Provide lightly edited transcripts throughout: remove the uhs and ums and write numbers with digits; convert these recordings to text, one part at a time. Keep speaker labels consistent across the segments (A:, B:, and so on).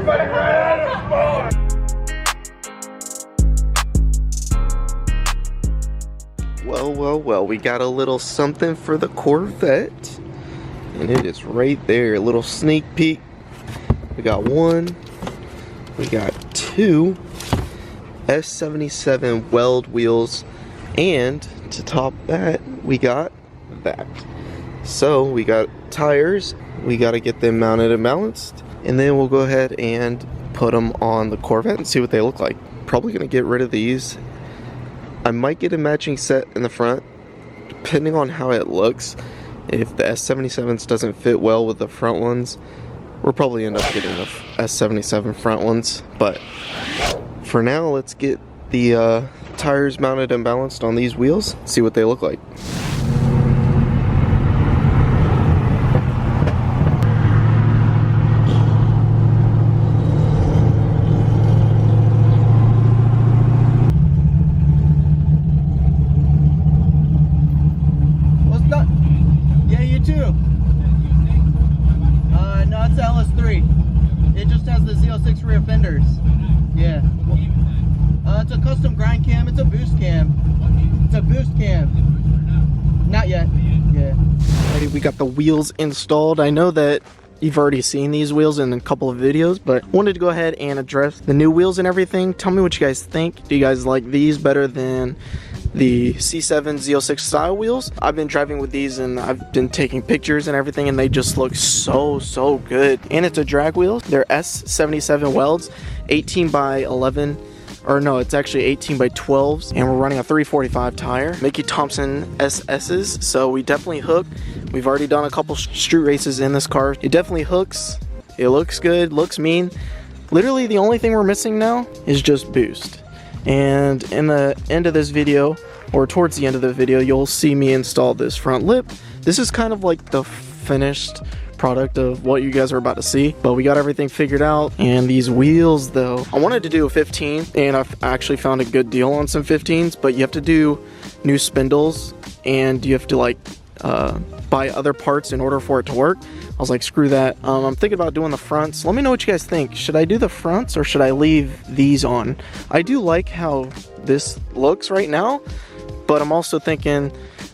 A: Everybody ran out of spawn!
B: Well, we got a little something for the Corvette. And it is right there, a little sneak peek. We got one, we got two S77 weld wheels, and to top that, we got that. So we got tires, we got to get them mounted and balanced, and then we'll go ahead and put them on the Corvette and see what they look like. Probably gonna get rid of these. I might get a matching set in the front, depending on how it looks. If the S77s doesn't fit well with the front ones, we'll probably end up getting the S77 front ones. But for now, let's get the tires mounted and balanced on these wheels, see what they look like.
C: No, it's the LS3. It just has the Z06 rear fenders. Yeah. It's a custom grind cam. It's a boost cam. It's a boost cam. Not yet. Yeah.
B: Alrighty, we got the wheels installed. I know that you've already seen these wheels in a couple of videos, but wanted to go ahead and address the new wheels and everything. Tell me what you guys think. Do you guys like these better than the C7 Z06 style wheels? I've been driving with these and I've been taking pictures and everything, and they just look so good. And it's a drag wheel. They're S77 welds, 18 by 11, or no, it's actually 18 by 12s, and we're running a 345 tire. Mickey Thompson SS's, so we definitely hook. We've already done a couple street races in this car. It definitely hooks. It looks good, looks mean. Literally the only thing we're missing now is just boost. And in the end of this video, or towards the end of the video, you'll see me install this front lip. This is kind of like the finished product of what you guys are about to see, but we got everything figured out. And these wheels though, I wanted to do a 15, and I've actually found a good deal on some 15s, but you have to do new spindles and you have to like buy other parts in order for it to work. I was like, screw that. I'm thinking about doing the fronts. Let me know what you guys think. Should I do the fronts or should I leave these on? I do like how this looks right now, but I'm also thinking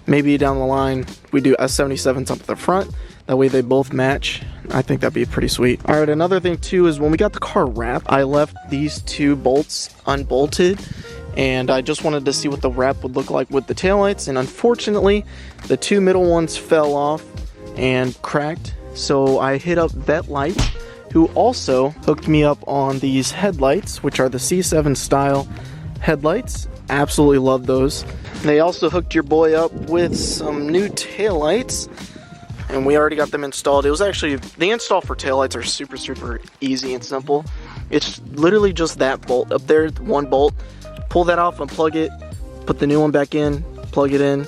B: maybe down the line we do S77s up at the front. That way they both match. I think that'd be pretty sweet. All right, another thing too is when we got the car wrapped, I left these two bolts unbolted, and I just wanted to see what the wrap would look like with the taillights, and unfortunately the two middle ones fell off and cracked. So I hit up Vette Lights, who also hooked me up on these headlights, which are the C7 style headlights. Absolutely love those. They also hooked your boy up with some new taillights, and we already got them installed. It was actually, the install for taillights are super easy and simple. It's literally just that bolt up there, one bolt. Pull that off, unplug it, put the new one back in, plug it in,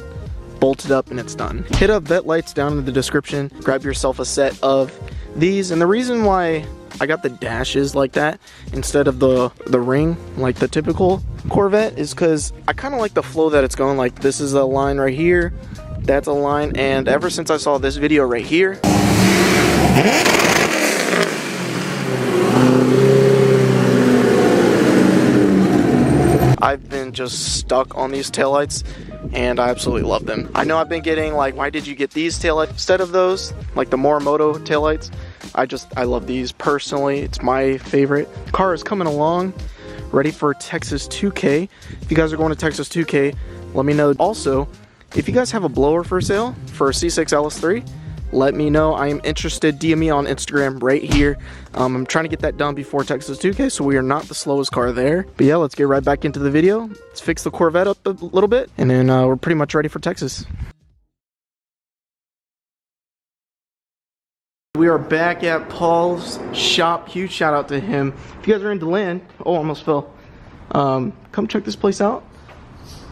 B: bolt it up, and it's done. Hit up Vette Lights down in the description. Grab yourself a set of these. And the reason why I got the dashes like that instead of the ring like the typical Corvette is because I kind of like the flow that it's going. Like, this is a line right here, that's a line, and ever since I saw this video right here, I've been just stuck on these taillights, and I absolutely love them. I know I've been getting like, why did you get these taillights instead of those, like the Morimoto taillights? I love these personally. It's my favorite. The car is coming along, ready for Texas 2K. If you guys are going to Texas 2K, let me know. Also, if you guys have a blower for sale for a C6 LS3, let me know. I am interested. DM me on Instagram right here. I'm trying to get that done before Texas 2K, so we are not the slowest car there. But yeah, let's get right back into the video. Let's fix the Corvette up a little bit, and then we're pretty much ready for Texas. We are back at Paul's shop. Huge shout out to him. If you guys are in DeLand, oh, almost fell. Come check this place out.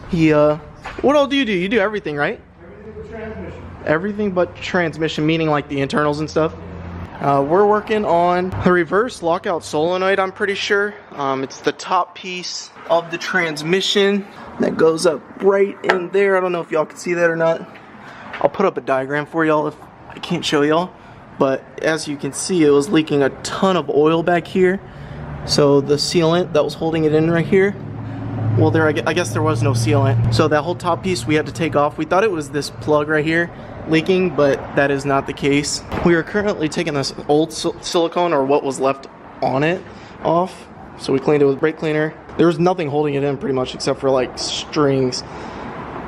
B: He, what all do? You do everything, right?
A: Everything but transmission.
B: Everything but transmission, meaning like the internals and stuff. We're working on the reverse lockout solenoid, I'm pretty sure. It's the top piece of the transmission that goes up right in there. I don't know if y'all can see that or not. I'll put up a diagram for y'all if I can't show y'all. but as you can see, it was leaking a ton of oil back here. So the sealant that was holding it in right here, well, I guess there was no sealant. So that whole top piece we had to take off. We thought it was this plug right here leaking, but that is not the case. We are currently taking this old silicone, or what was left on it, off. So we cleaned it with brake cleaner. There was nothing holding it in pretty much except for like strings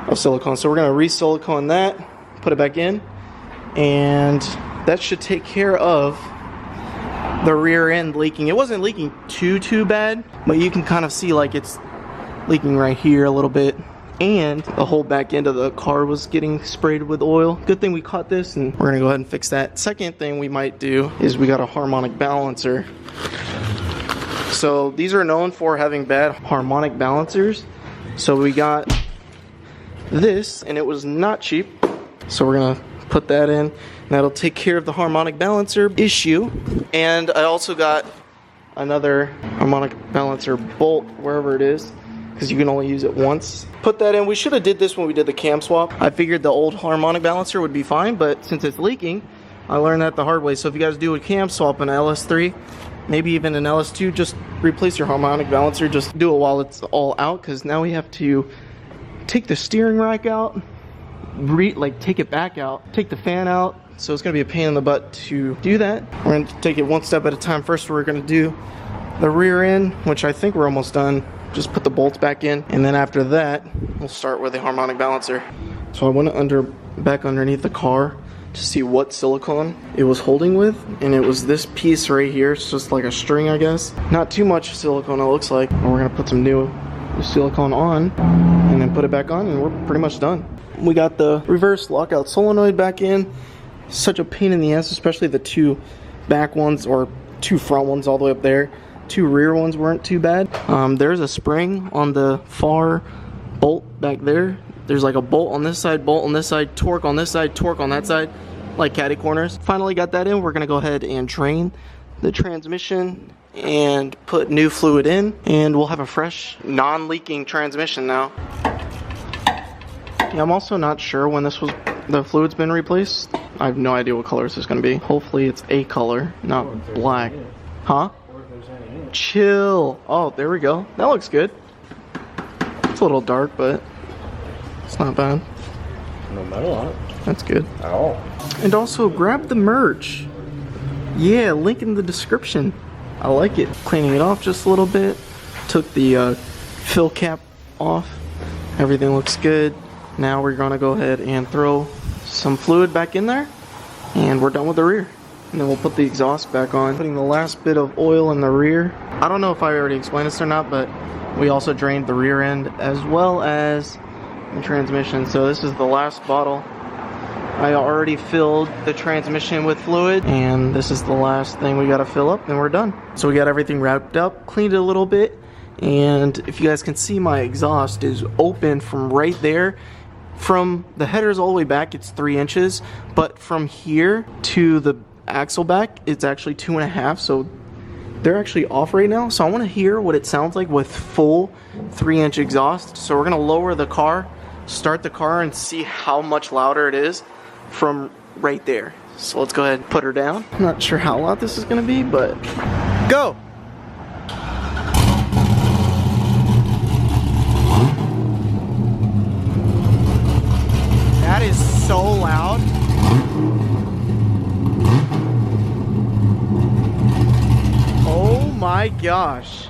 B: of silicone. So we're gonna re-silicone that, put it back in, and that should take care of the rear end leaking. It wasn't leaking too bad, but you can kind of see like it's leaking right here a little bit, and the whole back end of the car was getting sprayed with oil. Good thing we caught this, and we're gonna go ahead and fix that. Second thing we might do is we got a harmonic balancer. So these are known for having bad harmonic balancers. So we got this, and it was not cheap. So we're gonna put that in, and that'll take care of the harmonic balancer issue. And I also got another harmonic balancer bolt, wherever it is, because you can only use it once. Put that in. We should have did this when we did the cam swap. I figured the old harmonic balancer would be fine, but since it's leaking, I learned that the hard way. So if you guys do a cam swap in LS3, maybe even an LS2, just replace your harmonic balancer. Just do it while it's all out, because now we have to take the steering rack out, take it back out, take the fan out. So it's gonna be a pain in the butt to do that. We're gonna take it one step at a time. First, we're gonna do the rear end, which I think we're almost done. Just put the bolts back in, and then after that, we'll start with the harmonic balancer. So I went back underneath the car to see what silicone it was holding with, and it was this piece right here. It's just like a string, I guess. Not too much silicone, it looks like. And we're gonna put some new silicone on, and then put it back on, and we're pretty much done. We got the reverse lockout solenoid back in. Such a pain in the ass, especially the two back ones, or two front ones all the way up there. Two rear ones weren't too bad. There's a spring on the far bolt back there. There's like a bolt on this side, bolt on this side, torque on this side, torque on that side, like catty corners. Finally got that in. We're gonna go ahead and drain the transmission and put new fluid in, and we'll have a fresh, non-leaking transmission now. Yeah, I'm also not sure when the fluid's been replaced. I have no idea what color this is gonna be. Hopefully it's a color, not black. Huh? Chill. Oh, there we go. That looks good. It's a little dark, but it's not bad.
A: No metal on it.
B: That's good.
A: At all.
B: And also grab the merch. Yeah, link in the description. I like it. Cleaning it off just a little bit. Took the fill cap off. Everything looks good. Now we're gonna go ahead and throw some fluid back in there, and we're done with the rear. And then we'll put the exhaust back on. Putting the last bit of oil in the rear. I don't know if I already explained this or not, but we also drained the rear end as well as the transmission. So this is the last bottle. I already filled the transmission with fluid, and this is the last thing we gotta fill up, and we're done. So we got everything wrapped up, cleaned it a little bit, and if you guys can see, my exhaust is open from right there. From the headers all the way back, it's 3 inches, but from here to the axle back, it's actually 2.5, so they're actually off right now. So I want to hear what it sounds like with full 3-inch exhaust. So we're gonna lower the car, start the car, and see how much louder it is from right there. So let's go ahead and put her down. I'm not sure how loud this is gonna be, but go. That is so loud. Oh my gosh.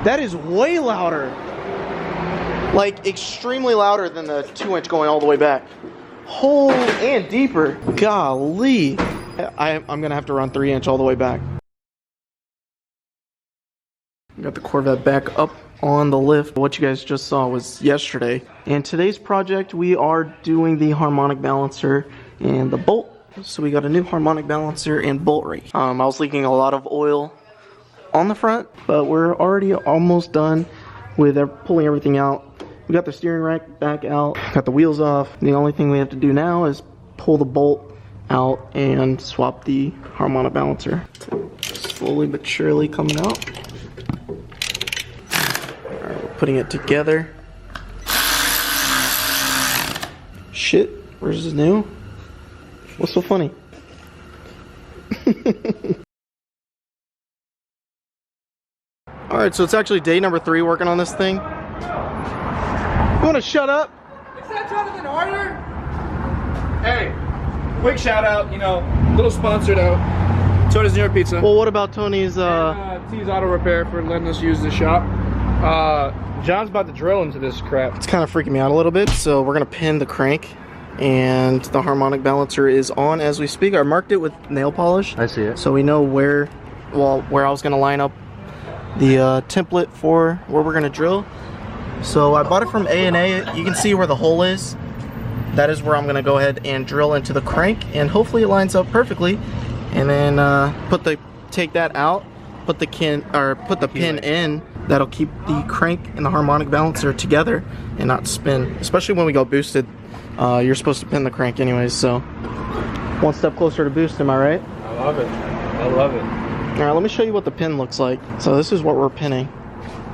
B: That is way louder. Like extremely louder than the 2-inch going all the way back. Oh, and deeper. Golly. I'm gonna have to run 3-inch all the way back. Got the Corvette back up on the lift. What you guys just saw was yesterday. And today's project, we are doing the harmonic balancer and the bolt. So we got a new harmonic balancer and bolt right here. I was leaking a lot of oil on the front, but we're already almost done with pulling everything out. We got the steering rack back out, got the wheels off. The only thing we have to do now is pull the bolt out and swap the harmonic balancer. Slowly but surely coming out. Alright, we're putting it together. Shit, where's this new? What's so funny? Alright, so it's actually day number 3 working on this thing. You wanna shut up?
D: Is that Jonathan Harder? Hey, quick shout out, you know, little sponsored out. Tony's New York Pizza.
B: Well, what about Tony's,
D: T's Auto Repair for letting us use the shop. John's about to drill into this crap.
B: It's kind of freaking me out a little bit, so we're gonna pin the crank, and the harmonic balancer is on as we speak. I marked it with nail polish.
A: I see it.
B: So we know where I was gonna line up the template for where we're gonna drill. So I bought it from A&A. You can see where the hole is. That is where I'm gonna go ahead and drill into the crank, and hopefully it lines up perfectly. And then take that out, put the pin in. That'll keep the crank and the harmonic balancer together and not spin. Especially when we go boosted, you're supposed to pin the crank anyways. So one step closer to boost, am I right?
D: I love it. I love it.
B: All right, let me show you what the pin looks like. So this is what we're pinning.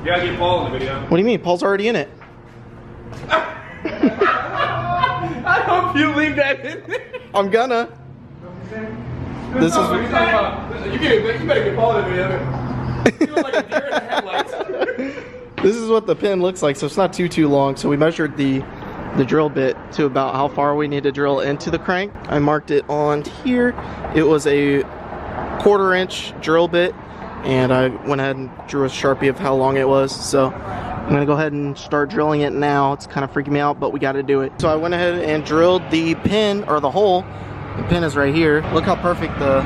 D: You gotta get Paul in the video.
B: What do you mean? Paul's already in it.
D: I hope you leave that in there.
B: I'm gonna. This is.
D: You better get Paul in the video. You look like a deer in the headlights.
B: This is what the pin looks like. So it's not too long. So we measured the drill bit to about how far we need to drill into the crank. I marked it on here. It was a 1/4 inch drill bit, and I went ahead and drew a Sharpie of how long it was. So I'm gonna go ahead and start drilling it now. It's kind of freaking me out, but we got to do it. So I went ahead and drilled the pin, or the hole. The pin is right here. Look how perfect the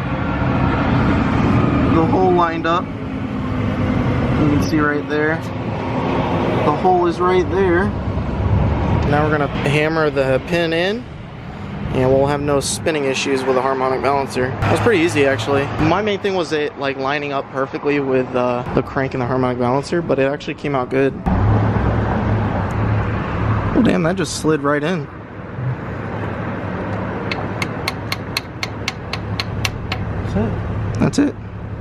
B: hole lined up. You can see right there. The hole is right there. Now we're gonna hammer the pin in, and we'll have no spinning issues with the harmonic balancer. That's pretty easy, actually. My main thing was it like lining up perfectly with the crank and the harmonic balancer, but it actually came out good. Oh damn, that just slid right in.
A: That's it.
B: That's it.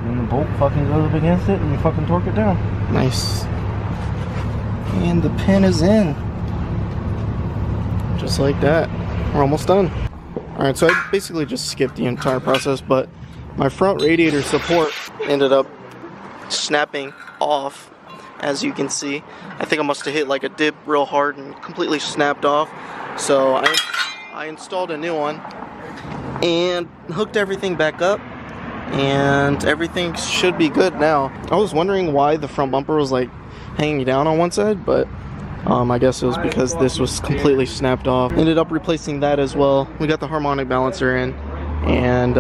A: And the bolt fucking goes up against it and you fucking torque it down.
B: Nice. And the pin is in. Just like that. We're almost done. Alright, so I basically just skipped the entire process, but my front radiator support ended up snapping off, as you can see. I think I must have hit like a dip real hard and completely snapped off. So I installed a new one and hooked everything back up, and everything should be good now. I was wondering why the front bumper was like hanging down on one side, but I guess it was because this was completely snapped off. Ended up replacing that as well. We got the harmonic balancer in, and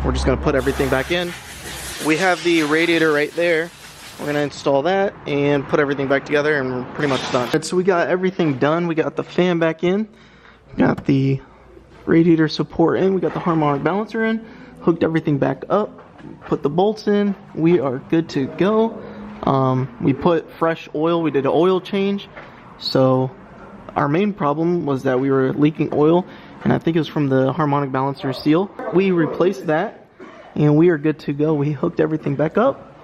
B: we're just gonna put everything back in. We have the radiator right there. We're gonna install that and put everything back together, and we're pretty much done. Right, so we got everything done. We got the fan back in, got the radiator support in, we got the harmonic balancer in, hooked everything back up, put the bolts in. We are good to go. We put fresh oil. We did an oil change. So our main problem was that we were leaking oil, and I think it was from the harmonic balancer seal. We replaced that, and we are good to go. We hooked everything back up.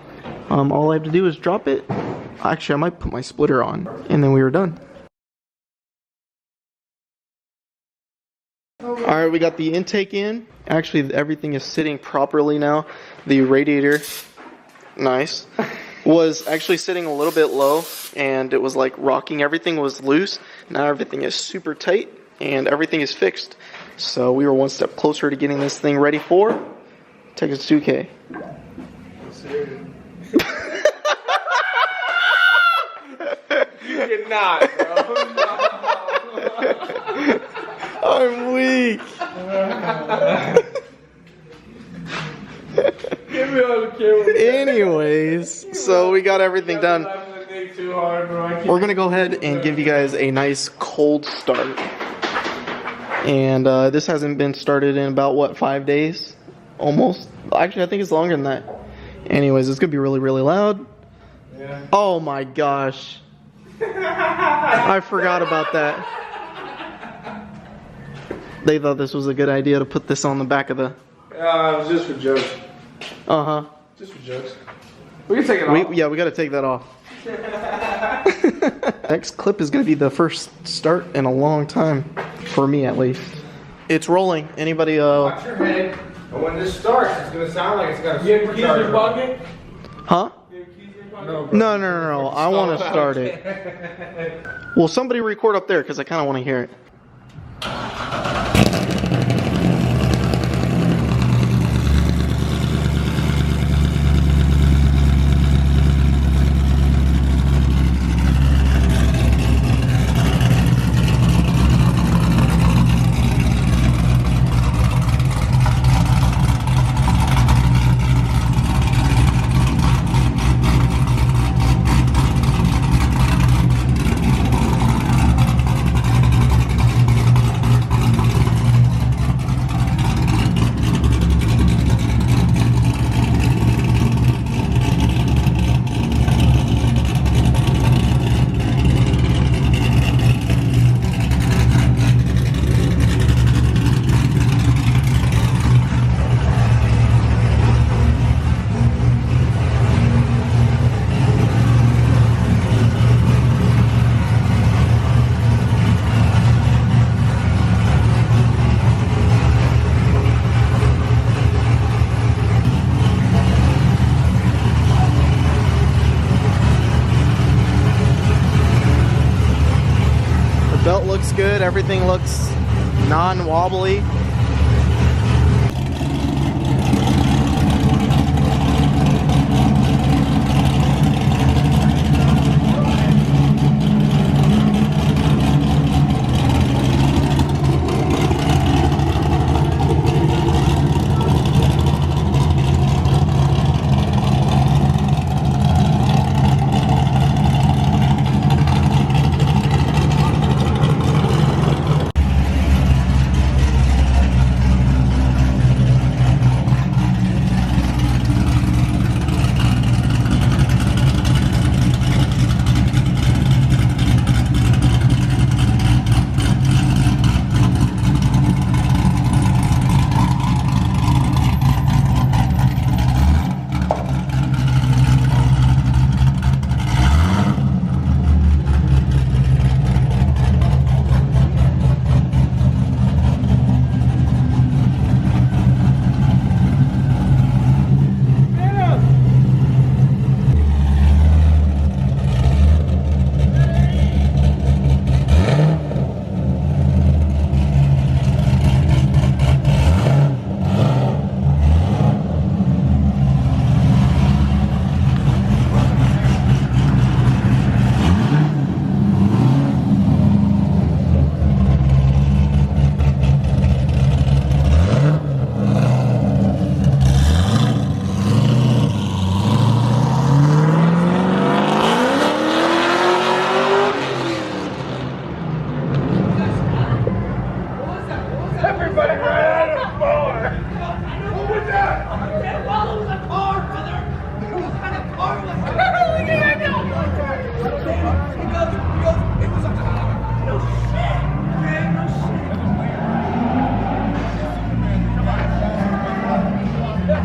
B: All I have to do is drop it. Actually, I might put my splitter on, and then we were done. Alright, we got the intake in. Actually, everything is sitting properly now. The radiator, nice, was actually sitting a little bit low, and it was like rocking. Everything was loose. Now everything is super tight, and everything is fixed. So we were one step closer to getting this thing ready for TX2K.
D: You did not, bro.
B: I'm weak.
D: Give me on the camera.
B: Anyways, so we got everything done.
D: Too hard, bro.
B: We're gonna go ahead and give you guys a nice cold start. And this hasn't been started in about, what, 5 days? Almost. Actually, I think it's longer than that. Anyways, it's gonna be really, really loud.
D: Yeah.
B: Oh my gosh. I forgot about that. They thought this was a good idea to put this on the back of the...
D: It was just for jokes.
B: Uh-huh.
D: Just for jokes. We can take it off.
B: Yeah, we gotta take that off. Next clip is gonna be the first start in a long time. For me, at least. It's rolling. Anybody,
D: Watch your head. But when this starts, it's gonna sound like it's got a supercharger.
B: Huh?
D: No,
B: No. I want to start it. Well, somebody record up there because I kind of want to hear it. Belt looks good, everything looks non-wobbly.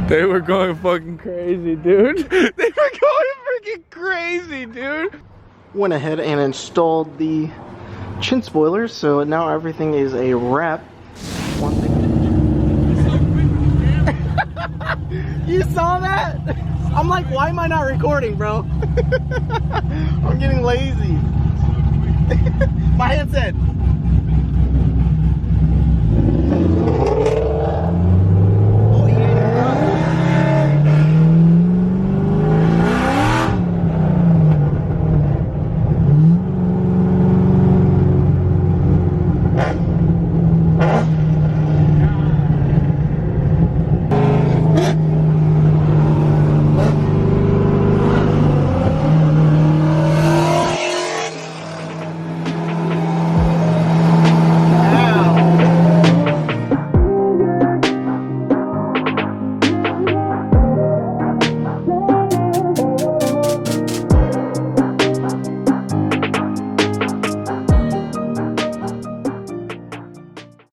D: They were going fucking crazy, dude. They were going freaking crazy, dude.
B: Went ahead and installed the chin spoilers, so now everything is a wrap. One thing. You saw that? I'm like, why am I not recording, bro? I'm getting lazy. My headset.